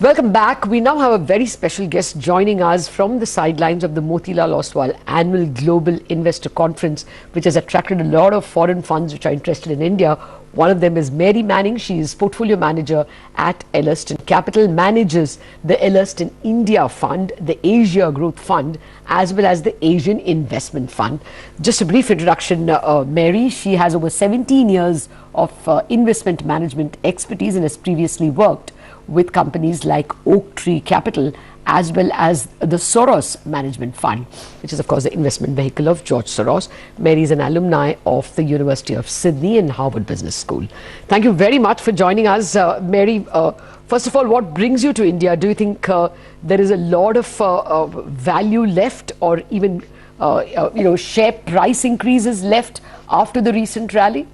Welcome back. We now have a very special guest joining us from the sidelines of the Motilal Oswal Annual Global Investor Conference, which has attracted a lot of foreign funds which are interested in India. One of them is Mary Manning. She is portfolio manager at Ellerston Capital, manages the Ellerston India Fund, the Asia Growth Fund, as well as the Asian Investment Fund. Just a brief introduction, Mary. She has over 17 years of investment management expertise and has previously worked with companies like Oaktree Capital as well as the Soros Management Fund, which is of course the investment vehicle of George Soros. Mary is an alumni of the University of Sydney and Harvard Business School. Thank you very much for joining us, Mary. First of all, what brings you to India? Do you think there is a lot of value left, or even share price increases left after the recent rally?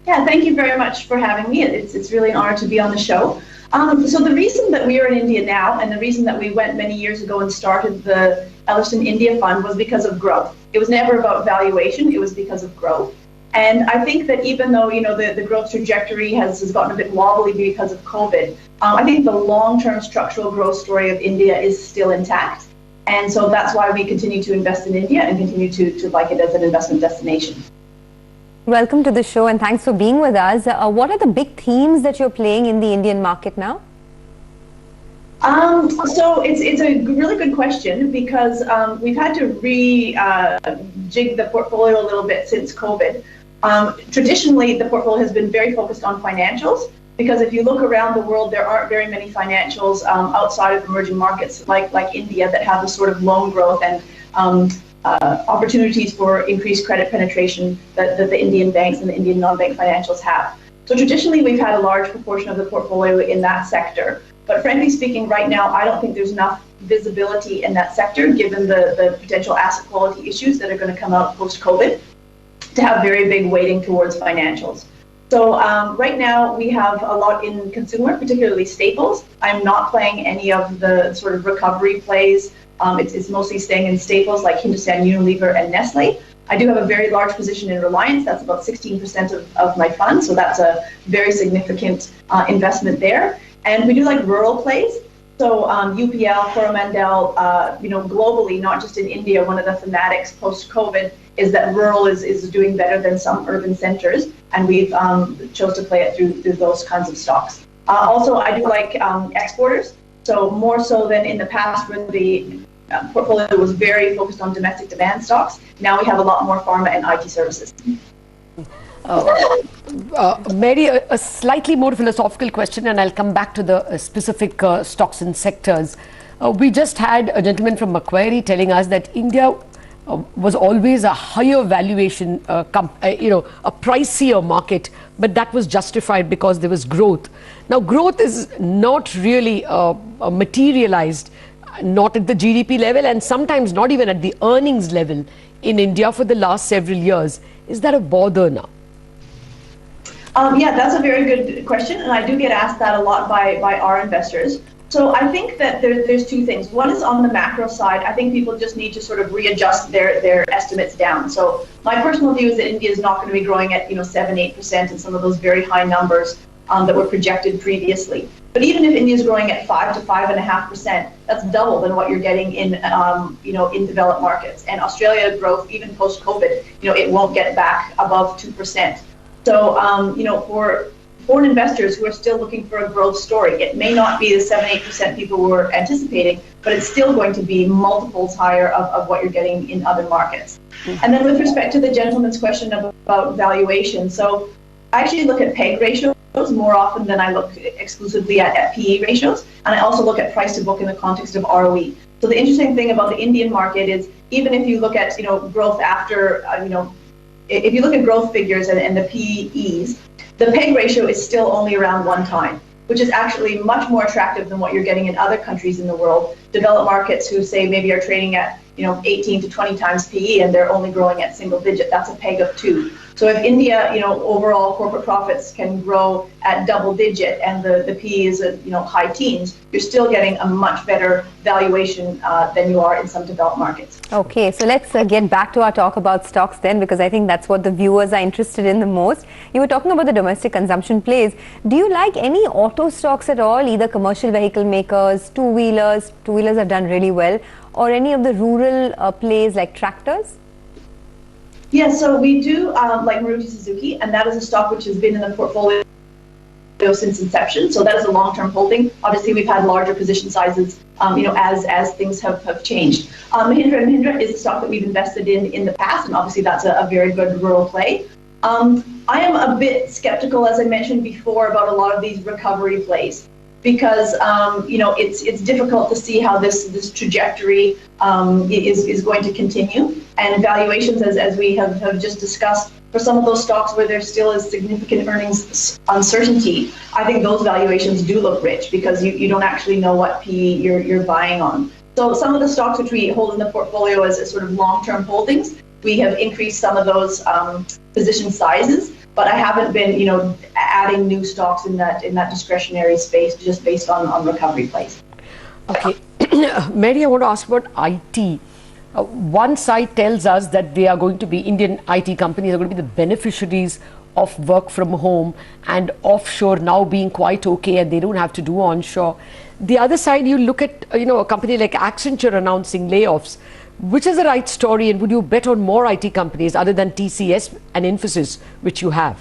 Yeah, thank you very much for having me. It's really an honor to be on the show. So the reason that we are in India now, and the reason that we went many years ago and started the Ellerston India Fund, was because of growth. It was never about valuation, it was because of growth. And I think that even though the growth trajectory has gotten a bit wobbly because of COVID, I think the long-term structural growth story of India is still intact. And so that's why we continue to invest in India and continue to like it as an investment destination. Welcome to the show and thanks for being with us. What are the big themes that you're playing in the Indian market now? So it's a really good question, because we've had to jig the portfolio a little bit since COVID. Traditionally, the portfolio has been very focused on financials, because if you look around the world, there aren't very many financials outside of emerging markets like India that have the sort of loan growth and opportunities for increased credit penetration that the Indian banks and the Indian non-bank financials have. So traditionally, we've had a large proportion of the portfolio in that sector. But frankly speaking, right now, I don't think there's enough visibility in that sector, given the potential asset quality issues that are going to come out post-COVID, to have very big weighting towards financials. So right now, we have a lot in consumer, particularly staples. I'm not playing any of the sort of recovery plays. It's mostly staying in staples like Hindustan Unilever and Nestle. I do have a very large position in Reliance. That's about 16% of my fund, so that's a very significant investment there. And we do like rural plays. So UPL, Coromandel, globally, not just in India, one of the thematics post-COVID is that rural is doing better than some urban centers, and we've chose to play it through those kinds of stocks. Also, I do like exporters. So more so than in the past, when the portfolio was very focused on domestic demand stocks, now we have a lot more pharma and IT services. Mary, a slightly more philosophical question, and I'll come back to the specific stocks and sectors. We just had a gentleman from Macquarie telling us that India was always a higher valuation, a pricier market, but that was justified because there was growth. Now, growth is not really materialized, not at the GDP level, and sometimes not even at the earnings level in India for the last several years. Is that a bother now? Yeah, that's a very good question, and I do get asked that a lot by our investors. So I think that there's two things. One is on the macro side. I think people just need to sort of readjust their estimates down. So my personal view is that India is not going to be growing at 7-8% and some of those very high numbers that were projected previously. But even if India is growing at 5 to 5.5%, that's double than what you're getting in in developed markets. And Australia growth, even post-COVID, it won't get back above 2%. So for foreign investors who are still looking for a growth story, it may not be the 7-8% people were anticipating, but it's still going to be multiples higher of what you're getting in other markets. And then with respect to the gentleman's question about valuation, so I actually look at PEG ratios more often than I look exclusively at PE ratios, and I also look at price to book in the context of ROE. So the interesting thing about the Indian market is, even if you look at growth after if you look at growth figures and the PEs, the PEG ratio is still only around 1 time, which is actually much more attractive than what you're getting in other countries in the world. Developed markets who say maybe are trading at 18 to 20 times PE and they're only growing at single digit. That's a PEG of 2. So if India, overall corporate profits can grow at double digit and the P is at, high teens, you're still getting a much better valuation than you are in some developed markets. Okay, so let's get back to our talk about stocks then, because I think that's what the viewers are interested in the most. You were talking about the domestic consumption plays. Do you like any auto stocks at all, either commercial vehicle makers, two-wheelers have done really well, or any of the rural plays like tractors? Yeah, so we do like Maruti Suzuki, and that is a stock which has been in the portfolio since inception. So that is a long-term holding. Obviously, we've had larger position sizes, as things have changed. Mahindra & Mahindra is a stock that we've invested in the past, and obviously that's a very good rural play. I am a bit skeptical, as I mentioned before, about a lot of these recovery plays, because it's difficult to see how this trajectory is going to continue, and valuations, as we have just discussed, for some of those stocks where there still is significant earnings uncertainty, I think those valuations do look rich because you don't actually know what PE you're buying on. So some of the stocks which we hold in the portfolio as sort of long-term holdings, we have increased some of those position sizes, but I haven't been, adding new stocks in that discretionary space just based on recovery plays. Okay, Mary, I want to ask about IT. One side tells us that they are going to be, Indian IT companies are going to be the beneficiaries of work from home and offshore now being quite okay, and they don't have to do onshore. The other side, you look at, a company like Accenture announcing layoffs. Which is the right story, and would you bet on more IT companies other than TCS and Infosys, which you have?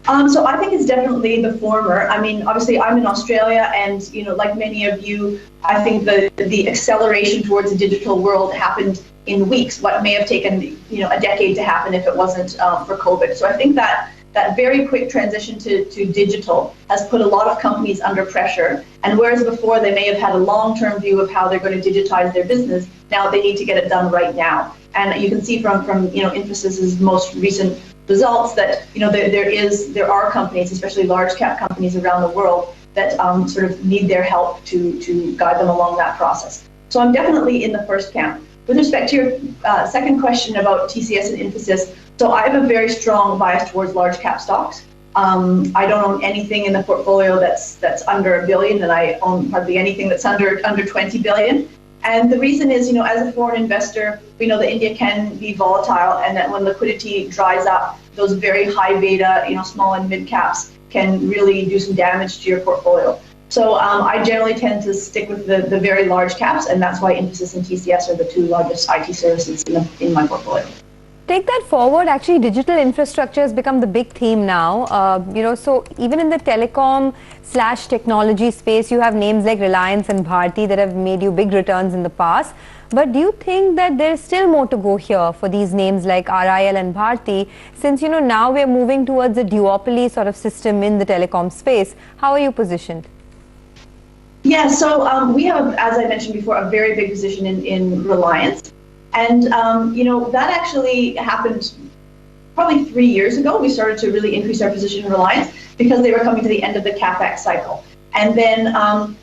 So I think it's definitely the former. I mean, obviously, I'm in Australia, and like many of you, I think the acceleration towards a digital world happened in weeks. What may have taken a decade to happen if it wasn't for COVID. So I think that very quick transition to digital has put a lot of companies under pressure. And whereas before they may have had a long-term view of how they're going to digitize their business, now they need to get it done right now. And you can see from Infosys's most recent results that there are companies, especially large cap companies around the world, that sort of need their help to guide them along that process. So I'm definitely in the first camp. With respect to your second question about TCS and Infosys, so I have a very strong bias towards large cap stocks. I don't own anything in the portfolio that's under $1 billion, and I own hardly anything that's under 20 billion. And the reason is, as a foreign investor, we know that India can be volatile, and that when liquidity dries up, those very high beta, small and mid caps can really do some damage to your portfolio. So I generally tend to stick with the very large caps, and that's why Infosys and TCS are the two largest IT services in my portfolio. Take that forward, actually digital infrastructure has become the big theme now. So even in the telecom/technology space, you have names like Reliance and Bharti that have made you big returns in the past. But do you think that there is still more to go here for these names like RIL and Bharti, since now we're moving towards a duopoly sort of system in the telecom space? How are you positioned? Yeah, so we have, as I mentioned before, a very big position in Reliance. And, that actually happened probably 3 years ago. We started to really increase our position in Reliance because they were coming to the end of the CapEx cycle. And then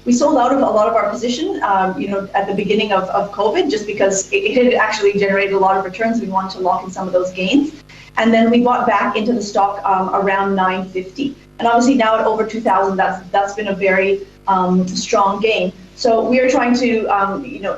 we sold out of a lot of our position, at the beginning of COVID, just because it had actually generated a lot of returns. We wanted to lock in some of those gains. And then we bought back into the stock around 950. And obviously now at over 2,000, that's been a very strong gain. So we are trying to,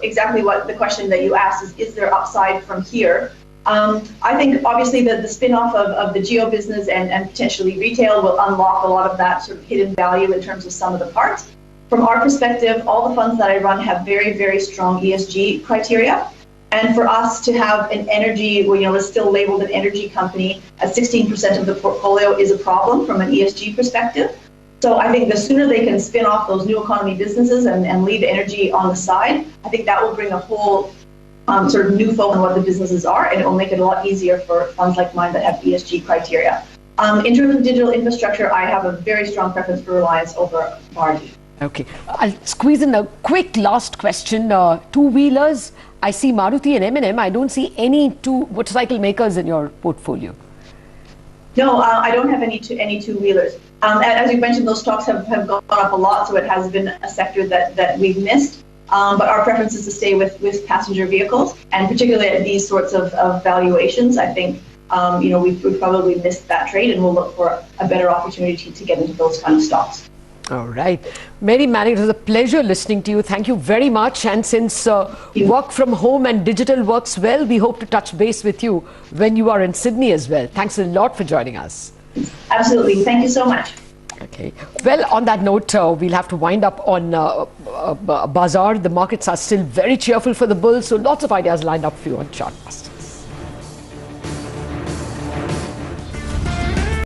exactly what the question that you asked is there upside from here? I think obviously the spin-off of the Geo business and potentially retail will unlock a lot of that sort of hidden value in terms of some of the parts. From our perspective, all the funds that I run have very, very strong ESG criteria. And for us to have an energy, is still labeled an energy company at 16% of the portfolio is a problem from an ESG perspective. So I think the sooner they can spin off those new economy businesses and leave energy on the side, I think that will bring a whole sort of new focus on what the businesses are, and it will make it a lot easier for funds like mine that have ESG criteria. In terms of digital infrastructure, I have a very strong preference for Reliance over Bharti. Okay, I'll squeeze in a quick last question. Two-wheelers, I see Maruti and M&M. I don't see any motorcycle makers in your portfolio. No, I don't have any two-wheelers. As you mentioned, those stocks have gone up a lot, so it has been a sector that we've missed. But our preference is to stay with passenger vehicles, and particularly at these sorts of valuations, I think we've probably missed that trade, and we'll look for a better opportunity to get into those kind of stocks. All right. Mary Manning, it was a pleasure listening to you. Thank you very much. And since work from home and digital works well, we hope to touch base with you when you are in Sydney as well. Thanks a lot for joining us. Absolutely. Thank you so much. Okay. Well, on that note, we'll have to wind up on Bazaar. The markets are still very cheerful for the bulls, so lots of ideas lined up for you on Chartmaster.